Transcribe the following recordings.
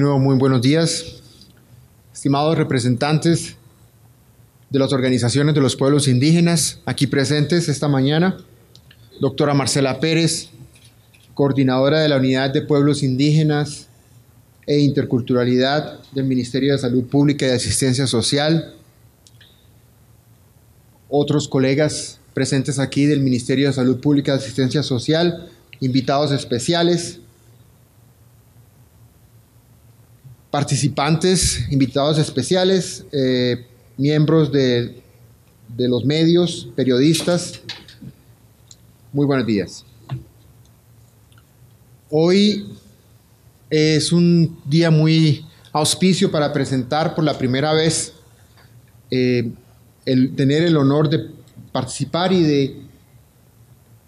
nuevo, muy buenos días, estimados representantes de las organizaciones de los pueblos indígenas aquí presentes esta mañana, doctora Marcela Pérez, coordinadora de la Unidad de Pueblos Indígenas e Interculturalidad del Ministerio de Salud Pública y de Asistencia Social, otros colegas presentes aquí del Ministerio de Salud Pública y de Asistencia Social, invitados especiales, participantes, invitados especiales, miembros de los medios, periodistas, muy buenos días. Hoy es un día muy auspicio para presentar por la primera vez, tener el honor de participar en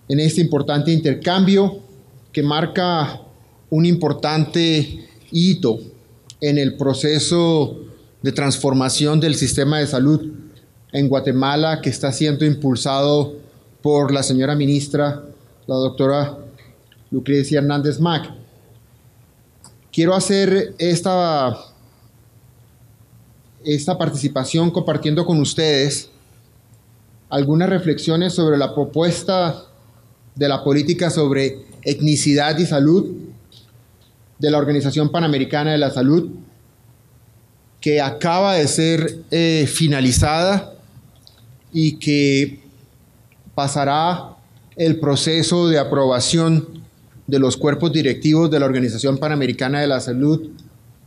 este importante intercambio que marca un importante hito en el proceso de transformación del sistema de salud en Guatemala, que está siendo impulsado por la señora ministra, la doctora Lucrecia Hernández Mac. Quiero hacer esta participación compartiendo con ustedes algunas reflexiones sobre la propuesta de la política sobre etnicidad y salud de la Organización Panamericana de la Salud, que acaba de ser finalizada y que pasará el proceso de aprobación de los cuerpos directivos de la Organización Panamericana de la Salud,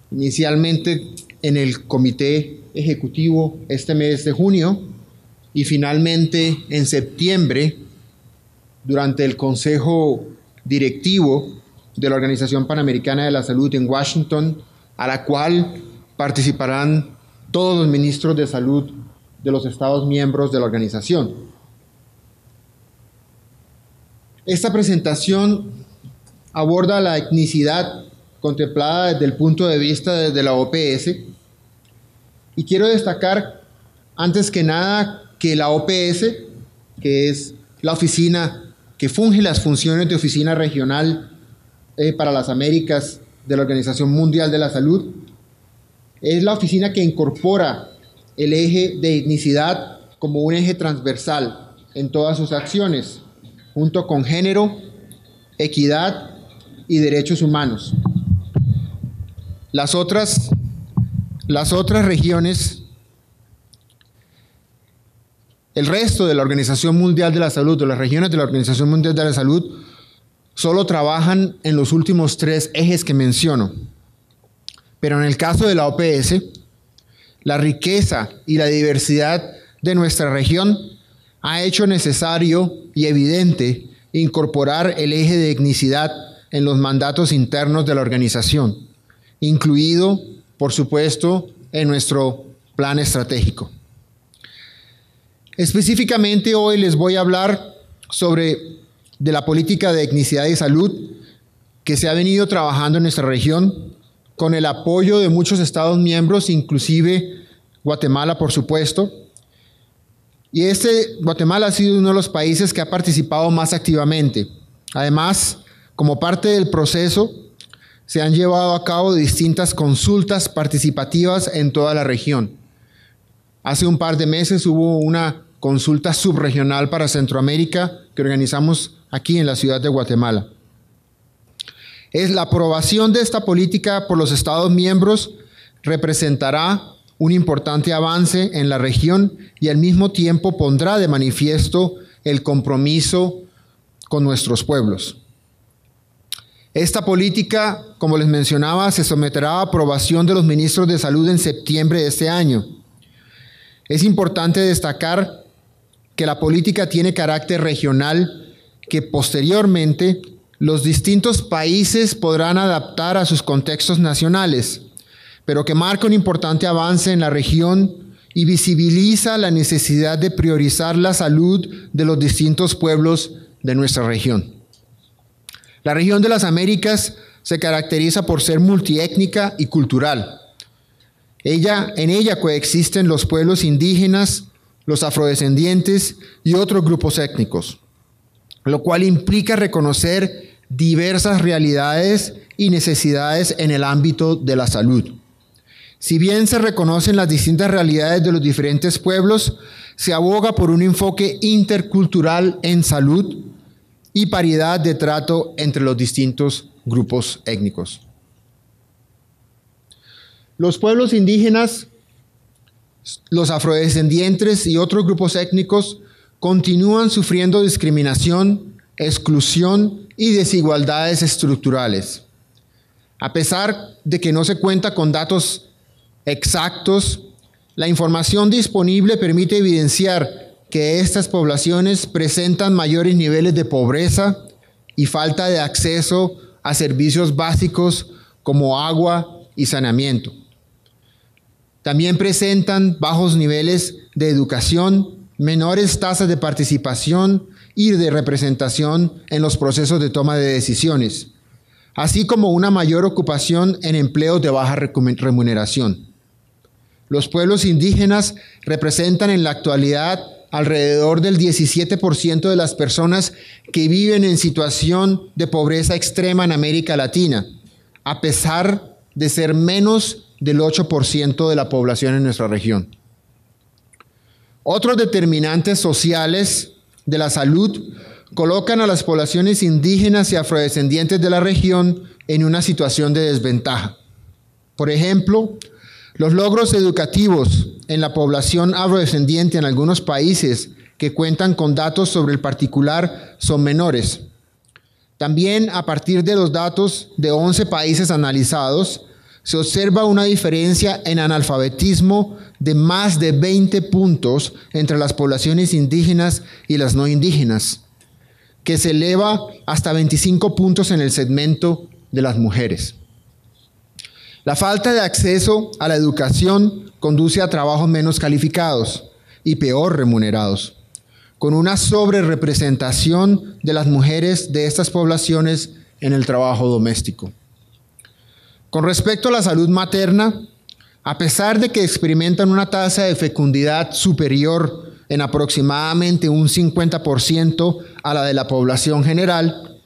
inicialmente en el Comité Ejecutivo este mes de junio y finalmente en septiembre durante el Consejo Directivo de la Organización Panamericana de la Salud en Washington, a la cual participarán todos los ministros de salud de los Estados miembros de la organización. Esta presentación aborda la etnicidad contemplada desde el punto de vista de la OPS y quiero destacar antes que nada que la OPS, que es la oficina que funge las funciones de oficina regional para las Américas de la Organización Mundial de la Salud, es la oficina que incorpora el eje de etnicidad como un eje transversal en todas sus acciones, junto con género, equidad y derechos humanos. Las otras regiones, el resto de la Organización Mundial de la Salud, de las regiones de la Organización Mundial de la Salud, solo trabajan en los últimos 3 ejes que menciono. Pero en el caso de la OPS, la riqueza y la diversidad de nuestra región ha hecho necesario y evidente incorporar el eje de etnicidad en los mandatos internos de la organización, incluido, por supuesto, en nuestro plan estratégico. Específicamente hoy les voy a hablar de la política de etnicidad y salud que se ha venido trabajando en nuestra región con el apoyo de muchos Estados miembros, inclusive Guatemala, por supuesto. Y Guatemala ha sido uno de los países que ha participado más activamente. Además, como parte del proceso, se han llevado a cabo distintas consultas participativas en toda la región. Hace un par de meses hubo una consulta subregional para Centroamérica que organizamos aquí en la ciudad de Guatemala. La aprobación de esta política por los Estados miembros representará un importante avance en la región y al mismo tiempo pondrá de manifiesto el compromiso con nuestros pueblos. Esta política, como les mencionaba, se someterá a aprobación de los ministros de salud en septiembre de este año. Es importante destacar que la política tiene carácter regional, que posteriormente los distintos países podrán adaptar a sus contextos nacionales, pero que marca un importante avance en la región y visibiliza la necesidad de priorizar la salud de los distintos pueblos de nuestra región. La región de las Américas se caracteriza por ser multiétnica y cultural. En ella coexisten los pueblos indígenas, los afrodescendientes y otros grupos étnicos, lo cual implica reconocer diversas realidades y necesidades en el ámbito de la salud. Si bien se reconocen las distintas realidades de los diferentes pueblos, se aboga por un enfoque intercultural en salud y paridad de trato entre los distintos grupos étnicos. Los pueblos indígenas, los afrodescendientes y otros grupos étnicos continúan sufriendo discriminación, exclusión y desigualdades estructurales. A pesar de que no se cuenta con datos exactos, la información disponible permite evidenciar que estas poblaciones presentan mayores niveles de pobreza y falta de acceso a servicios básicos como agua y saneamiento. También presentan bajos niveles de educación, menores tasas de participación y de representación en los procesos de toma de decisiones, así como una mayor ocupación en empleos de baja remuneración. Los pueblos indígenas representan en la actualidad alrededor del 17% de las personas que viven en situación de pobreza extrema en América Latina, a pesar de ser menos del 8% de la población en nuestra región. Otros determinantes sociales de la salud colocan a las poblaciones indígenas y afrodescendientes de la región en una situación de desventaja. Por ejemplo, los logros educativos en la población afrodescendiente en algunos países que cuentan con datos sobre el particular son menores. También, a partir de los datos de 11 países analizados, se observa una diferencia en analfabetismo de más de 20 puntos entre las poblaciones indígenas y las no indígenas, que se eleva hasta 25 puntos en el segmento de las mujeres. La falta de acceso a la educación conduce a trabajos menos calificados y peor remunerados, con una sobrerepresentación de las mujeres de estas poblaciones en el trabajo doméstico. Con respecto a la salud materna, a pesar de que experimentan una tasa de fecundidad superior en aproximadamente un 50% a la de la población general,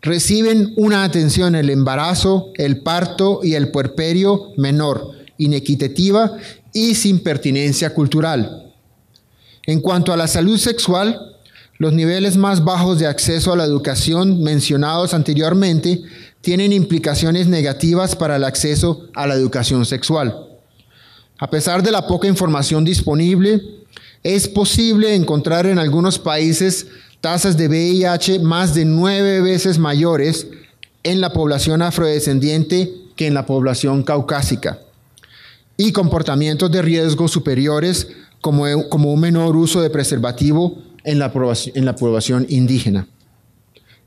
reciben una atención en el embarazo, el parto y el puerperio menor, inequitativa y sin pertinencia cultural. En cuanto a la salud sexual, los niveles más bajos de acceso a la educación mencionados anteriormente tienen implicaciones negativas para el acceso a la educación sexual. A pesar de la poca información disponible, es posible encontrar en algunos países tasas de VIH más de 9 veces mayores en la población afrodescendiente que en la población caucásica, y comportamientos de riesgo superiores como un menor uso de preservativo en la población indígena.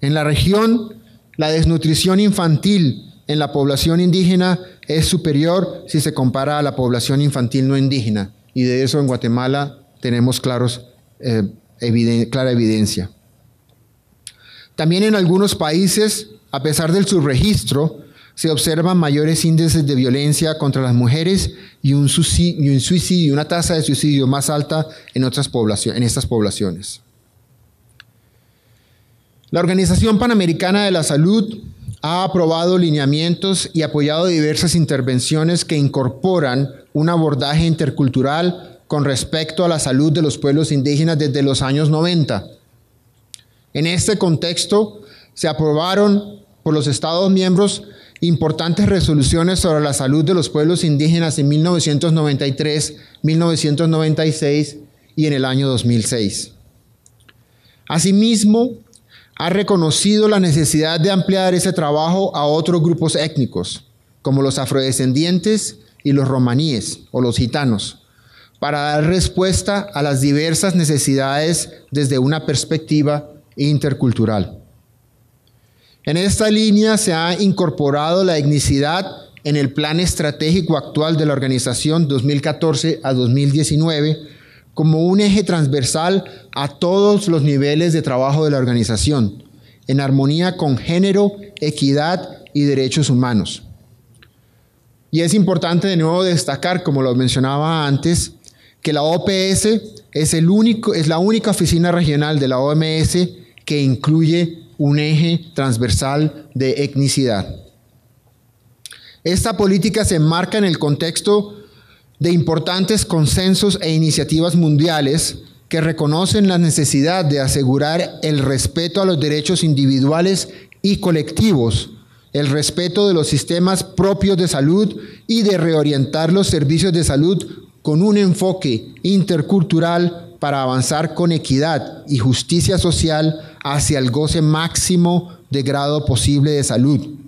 En la región, la desnutrición infantil en la población indígena es superior si se compara a la población infantil no indígena, y de eso en Guatemala tenemos clara evidencia. También en algunos países, a pesar del subregistro, se observan mayores índices de violencia contra las mujeres y una tasa de suicidio más alta en estas poblaciones. La Organización Panamericana de la Salud ha aprobado lineamientos y apoyado diversas intervenciones que incorporan un abordaje intercultural con respecto a la salud de los pueblos indígenas desde los años 90. En este contexto, se aprobaron por los Estados miembros importantes resoluciones sobre la salud de los pueblos indígenas en 1993, 1996 y en el año 2006. Asimismo, ha reconocido la necesidad de ampliar ese trabajo a otros grupos étnicos, como los afrodescendientes y los romaníes o los gitanos, para dar respuesta a las diversas necesidades desde una perspectiva intercultural. En esta línea se ha incorporado la etnicidad en el plan estratégico actual de la organización 2014 a 2019 como un eje transversal a todos los niveles de trabajo de la organización, en armonía con género, equidad y derechos humanos. Y es importante de nuevo destacar, como lo mencionaba antes, que la OPS es la única oficina regional de la OMS que incluye un eje transversal de etnicidad. Esta política se enmarca en el contexto de importantes consensos e iniciativas mundiales que reconocen la necesidad de asegurar el respeto a los derechos individuales y colectivos, el respeto de los sistemas propios de salud y de reorientar los servicios de salud con un enfoque intercultural para avanzar con equidad y justicia social hacia el goce máximo de grado posible de salud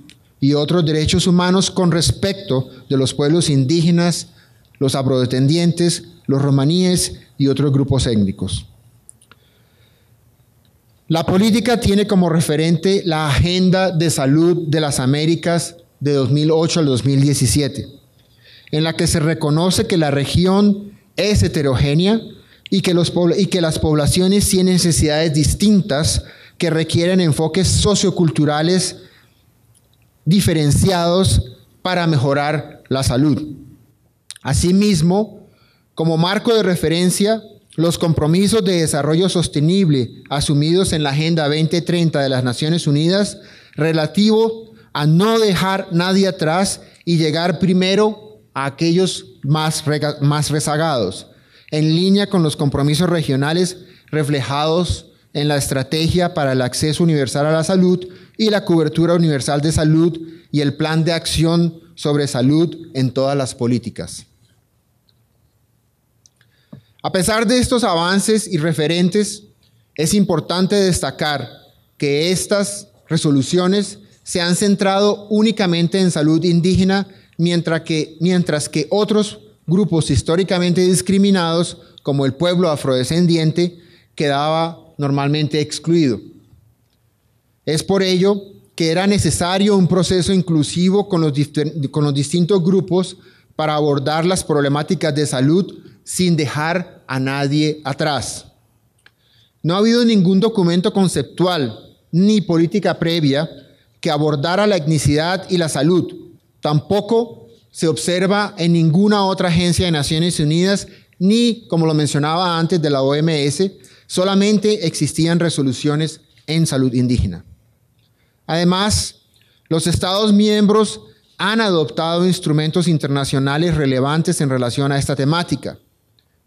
y otros derechos humanos con respecto de los pueblos indígenas, los afrodescendientes, los romaníes y otros grupos étnicos. La política tiene como referente la Agenda de Salud de las Américas de 2008 al 2017, en la que se reconoce que la región es heterogénea y que las poblaciones tienen necesidades distintas que requieren enfoques socioculturales diferenciados para mejorar la salud. Asimismo, como marco de referencia, los compromisos de desarrollo sostenible asumidos en la Agenda 2030 de las Naciones Unidas relativo a no dejar nadie atrás y llegar primero a aquellos más rezagados, en línea con los compromisos regionales reflejados en la Estrategia para el Acceso Universal a la Salud y la Cobertura Universal de Salud y el Plan de Acción sobre Salud en todas las políticas. A pesar de estos avances y referentes, es importante destacar que estas resoluciones se han centrado únicamente en salud indígena, mientras que otros grupos históricamente discriminados, como el pueblo afrodescendiente, quedaba normalmente excluido. Es por ello que era necesario un proceso inclusivo con los distintos grupos para abordar las problemáticas de salud sin dejar a nadie atrás. No ha habido ningún documento conceptual ni política previa que abordara la etnicidad y la salud. Tampoco se observa en ninguna otra agencia de Naciones Unidas, ni, como lo mencionaba antes, de la OMS, solamente existían resoluciones en salud indígena. Además, los Estados miembros han adoptado instrumentos internacionales relevantes en relación a esta temática.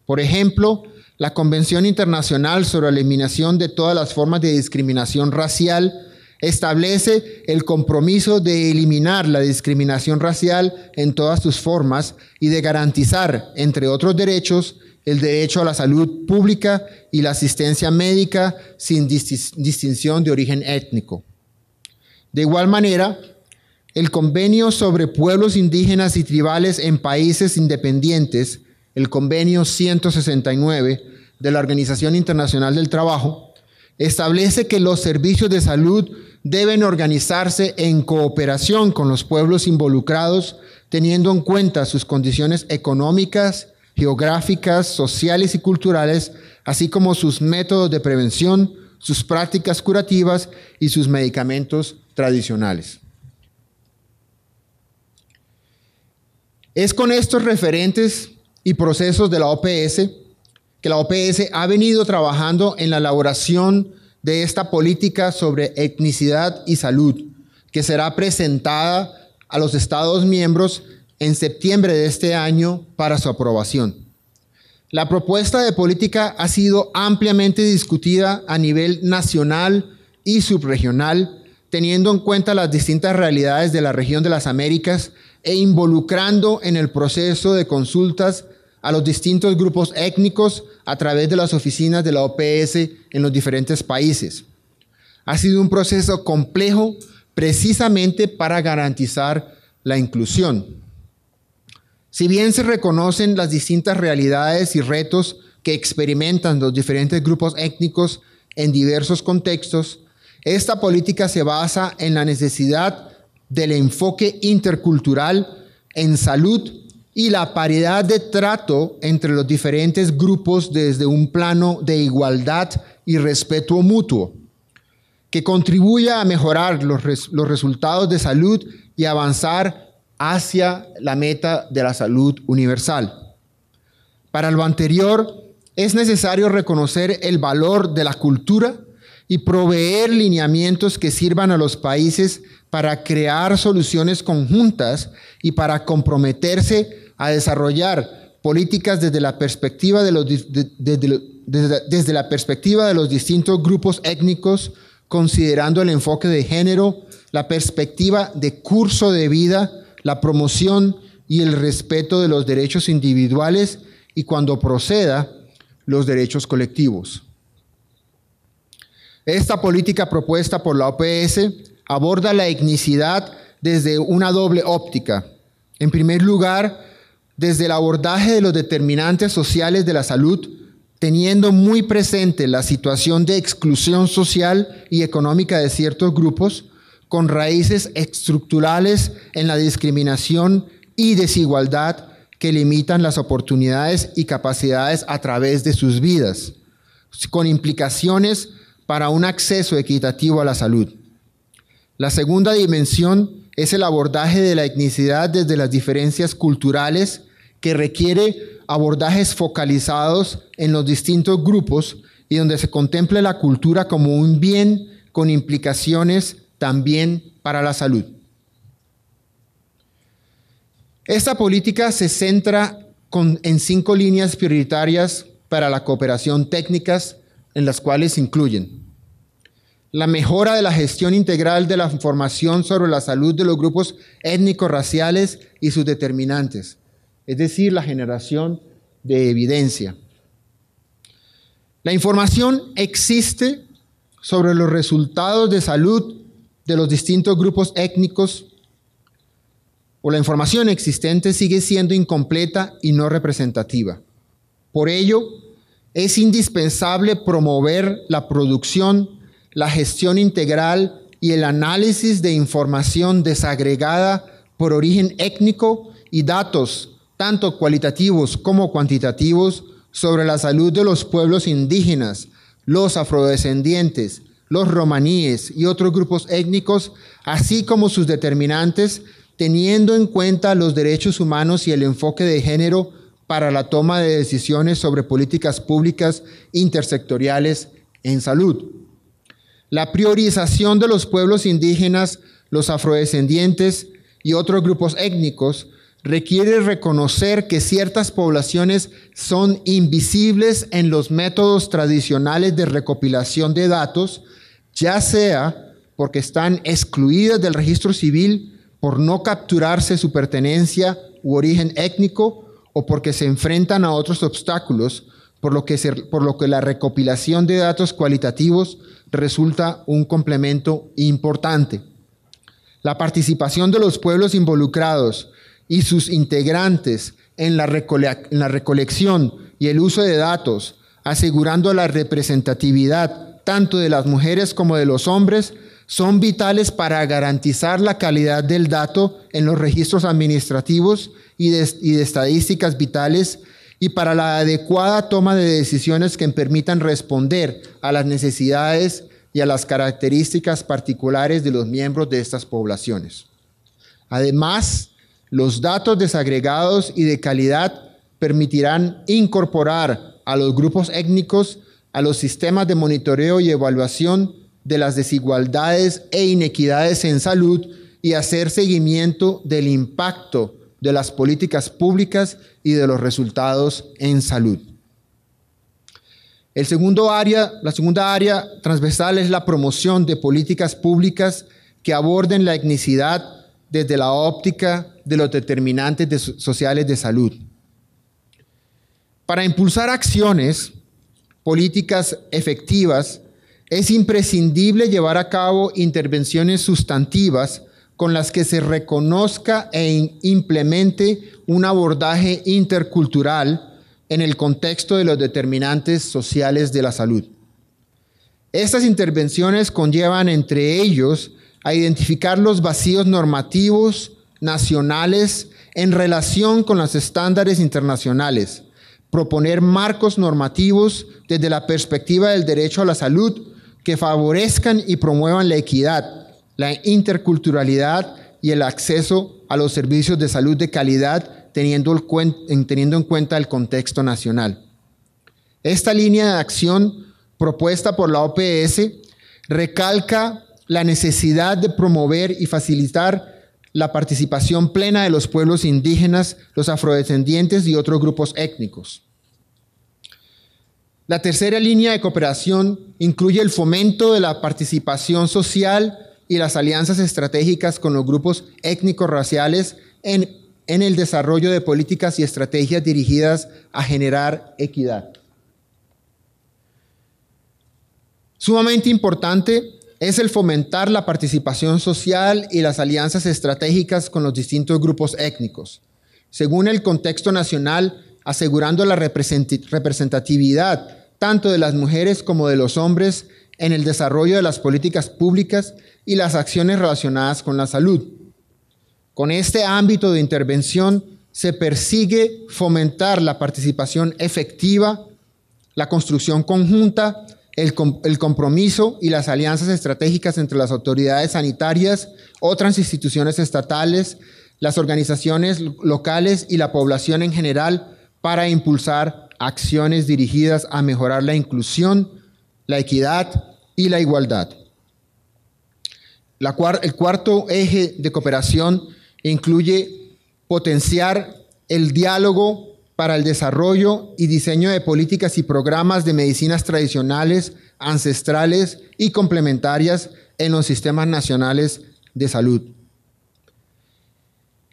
Por ejemplo, la Convención Internacional sobre la Eliminación de todas las formas de discriminación racial establece el compromiso de eliminar la discriminación racial en todas sus formas y de garantizar, entre otros derechos, el derecho a la salud pública y la asistencia médica sin distinción de origen étnico. De igual manera, el Convenio sobre Pueblos Indígenas y Tribales en Países Independientes, el Convenio 169 de la Organización Internacional del Trabajo, establece que los servicios de salud deben organizarse en cooperación con los pueblos involucrados, teniendo en cuenta sus condiciones económicas, geográficas, sociales y culturales, así como sus métodos de prevención, sus prácticas curativas y sus medicamentos tradicionales. Es con estos referentes y procesos de la OPS que la OPS ha venido trabajando en la elaboración de esta política sobre etnicidad y salud, que será presentada a los Estados miembros en septiembre de este año para su aprobación. La propuesta de política ha sido ampliamente discutida a nivel nacional y subregional, teniendo en cuenta las distintas realidades de la región de las Américas e involucrando en el proceso de consultas a los distintos grupos étnicos a través de las oficinas de la OPS en los diferentes países. Ha sido un proceso complejo precisamente para garantizar la inclusión. Si bien se reconocen las distintas realidades y retos que experimentan los diferentes grupos étnicos en diversos contextos, esta política se basa en la necesidad del enfoque intercultural en salud y la paridad de trato entre los diferentes grupos desde un plano de igualdad y respeto mutuo, que contribuya a mejorar los resultados de salud y avanzar hacia la meta de la salud universal. Para lo anterior, es necesario reconocer el valor de la cultura y proveer lineamientos que sirvan a los países para crear soluciones conjuntas y para comprometerse a desarrollar políticas desde la perspectiva de los distintos grupos étnicos, considerando el enfoque de género, la perspectiva de curso de vida, la promoción y el respeto de los derechos individuales y, cuando proceda, los derechos colectivos. Esta política propuesta por la OPS aborda la etnicidad desde una doble óptica. En primer lugar, desde el abordaje de los determinantes sociales de la salud, teniendo muy presente la situación de exclusión social y económica de ciertos grupos, con raíces estructurales en la discriminación y desigualdad que limitan las oportunidades y capacidades a través de sus vidas, con implicaciones para un acceso equitativo a la salud. La segunda dimensión es el abordaje de la etnicidad desde las diferencias culturales, que requiere abordajes focalizados en los distintos grupos y donde se contemple la cultura como un bien con implicaciones también para la salud. Esta política se centra en 5 líneas prioritarias para la cooperación técnicas, en las cuales incluyen la mejora de la gestión integral de la información sobre la salud de los grupos étnicos raciales y sus determinantes, es decir, la generación de evidencia. La información existe sobre los resultados de salud de los distintos grupos étnicos, o la información existente sigue siendo incompleta y no representativa. Por ello, es indispensable promover la producción, la gestión integral y el análisis de información desagregada por origen étnico y datos, tanto cualitativos como cuantitativos, sobre la salud de los pueblos indígenas, los afrodescendientes, los romaníes y otros grupos étnicos, así como sus determinantes, teniendo en cuenta los derechos humanos y el enfoque de género para la toma de decisiones sobre políticas públicas intersectoriales en salud. La priorización de los pueblos indígenas, los afrodescendientes y otros grupos étnicos requiere reconocer que ciertas poblaciones son invisibles en los métodos tradicionales de recopilación de datos, ya sea porque están excluidas del registro civil por no capturarse su pertenencia u origen étnico, o porque se enfrentan a otros obstáculos, por lo que la recopilación de datos cualitativos resulta un complemento importante. La participación de los pueblos involucrados y sus integrantes en la recolección y el uso de datos, asegurando la representatividad tanto de las mujeres como de los hombres, son vitales para garantizar la calidad del dato en los registros administrativos y de estadísticas vitales, y para la adecuada toma de decisiones que permitan responder a las necesidades y a las características particulares de los miembros de estas poblaciones. Además, los datos desagregados y de calidad permitirán incorporar a los grupos étnicos a los sistemas de monitoreo y evaluación de las desigualdades e inequidades en salud y hacer seguimiento del impacto de las políticas públicas y de los resultados en salud. La segunda área transversal es la promoción de políticas públicas que aborden la etnicidad desde la óptica de los determinantes sociales de salud. Para impulsar acciones políticas efectivas, es imprescindible llevar a cabo intervenciones sustantivas con las que se reconozca e implemente un abordaje intercultural en el contexto de los determinantes sociales de la salud. Estas intervenciones conllevan, entre ellos, a identificar los vacíos normativos nacionales en relación con los estándares internacionales, proponer marcos normativos desde la perspectiva del derecho a la salud que favorezcan y promuevan la equidad, la interculturalidad y el acceso a los servicios de salud de calidad, teniendo en cuenta el contexto nacional. Esta línea de acción propuesta por la OPS recalca la necesidad de promover y facilitar la participación plena de los pueblos indígenas, los afrodescendientes y otros grupos étnicos. La tercera línea de cooperación incluye el fomento de la participación social y las alianzas estratégicas con los grupos étnicos raciales en el desarrollo de políticas y estrategias dirigidas a generar equidad. Sumamente importante es el fomentar la participación social y las alianzas estratégicas con los distintos grupos étnicos, según el contexto nacional, asegurando la representatividad tanto de las mujeres como de los hombres en el desarrollo de las políticas públicas y las acciones relacionadas con la salud. Con este ámbito de intervención se persigue fomentar la participación efectiva, la construcción conjunta, el compromiso y las alianzas estratégicas entre las autoridades sanitarias, otras instituciones estatales, las organizaciones locales y la población en general para impulsar acciones dirigidas a mejorar la inclusión, la equidad y la igualdad. El cuarto eje de cooperación incluye potenciar el diálogo para el desarrollo y diseño de políticas y programas de medicinas tradicionales, ancestrales y complementarias en los sistemas nacionales de salud.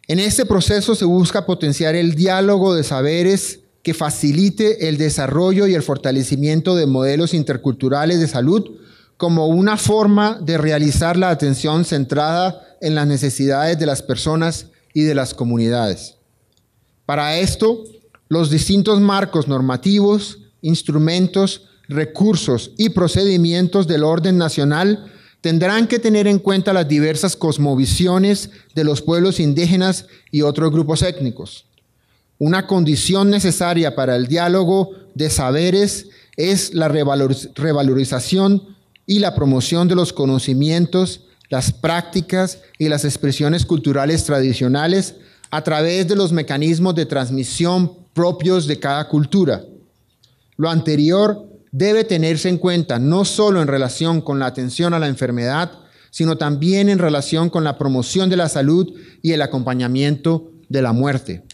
En este proceso se busca potenciar el diálogo de saberes que facilite el desarrollo y el fortalecimiento de modelos interculturales de salud como una forma de realizar la atención centrada en las necesidades de las personas y de las comunidades. Para esto, los distintos marcos normativos, instrumentos, recursos y procedimientos del orden nacional tendrán que tener en cuenta las diversas cosmovisiones de los pueblos indígenas y otros grupos étnicos. Una condición necesaria para el diálogo de saberes es la revalorización y la promoción de los conocimientos, las prácticas y las expresiones culturales tradicionales a través de los mecanismos de transmisión propios de cada cultura. Lo anterior debe tenerse en cuenta no solo en relación con la atención a la enfermedad, sino también en relación con la promoción de la salud y el acompañamiento de la muerte.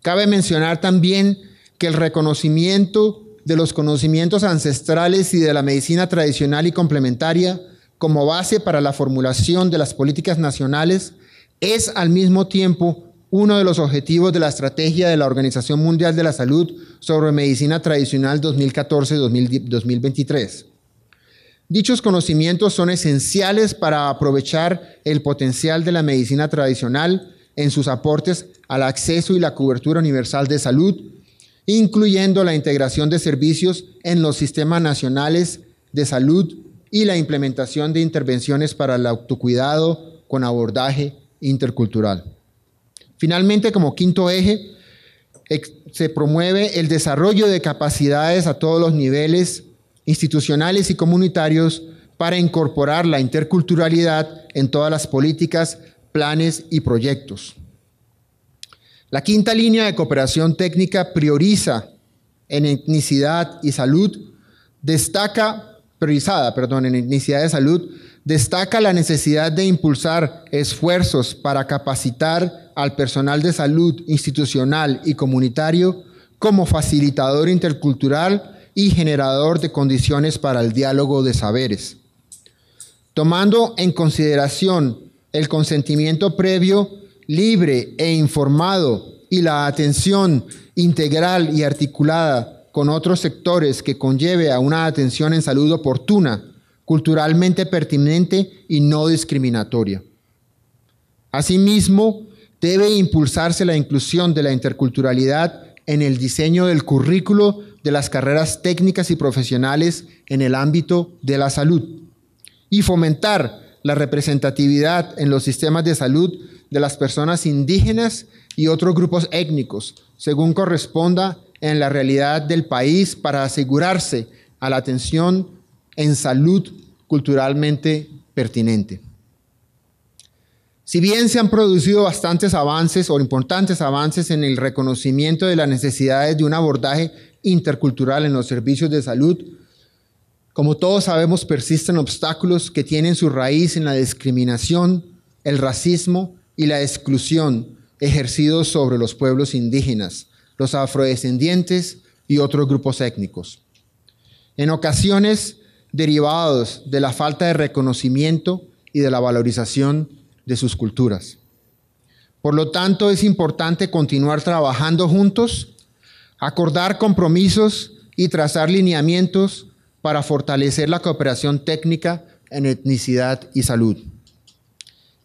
Cabe mencionar también que el reconocimiento de los conocimientos ancestrales y de la medicina tradicional y complementaria como base para la formulación de las políticas nacionales es al mismo tiempo uno de los objetivos de la estrategia de la Organización Mundial de la Salud sobre Medicina Tradicional 2014-2023. Dichos conocimientos son esenciales para aprovechar el potencial de la medicina tradicional en sus aportes al acceso y la cobertura universal de salud, incluyendo la integración de servicios en los sistemas nacionales de salud y la implementación de intervenciones para el autocuidado con abordaje intercultural. Finalmente, como quinto eje, se promueve el desarrollo de capacidades a todos los niveles institucionales y comunitarios para incorporar la interculturalidad en todas las políticas, planes y proyectos. La quinta línea de cooperación técnica prioriza en etnicidad y salud, destaca la necesidad de impulsar esfuerzos para capacitar al personal de salud institucional y comunitario como facilitador intercultural y generador de condiciones para el diálogo de saberes. Tomando en consideración el consentimiento previo, libre e informado y la atención integral y articulada con otros sectores que conlleve a una atención en salud oportuna, culturalmente pertinente y no discriminatoria. Asimismo, debe impulsarse la inclusión de la interculturalidad en el diseño del currículo de las carreras técnicas y profesionales en el ámbito de la salud y fomentar la representatividad en los sistemas de salud de las personas indígenas y otros grupos étnicos, según corresponda en la realidad del país, para asegurarse a la atención en salud culturalmente pertinente. Si bien se han producido bastantes avances o importantes avances en el reconocimiento de las necesidades de un abordaje intercultural en los servicios de salud, Como todos sabemos, persisten obstáculos que tienen su raíz en la discriminación, el racismo y la exclusión ejercidos sobre los pueblos indígenas, los afrodescendientes y otros grupos étnicos. En ocasiones, derivados de la falta de reconocimiento y de la valorización de sus culturas. Por lo tanto, es importante continuar trabajando juntos, acordar compromisos y trazar lineamientos para fortalecer la cooperación técnica en etnicidad y salud.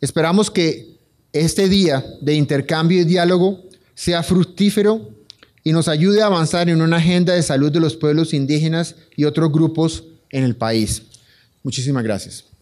Esperamos que este día de intercambio y diálogo sea fructífero y nos ayude a avanzar en una agenda de salud de los pueblos indígenas y otros grupos en el país. Muchísimas gracias.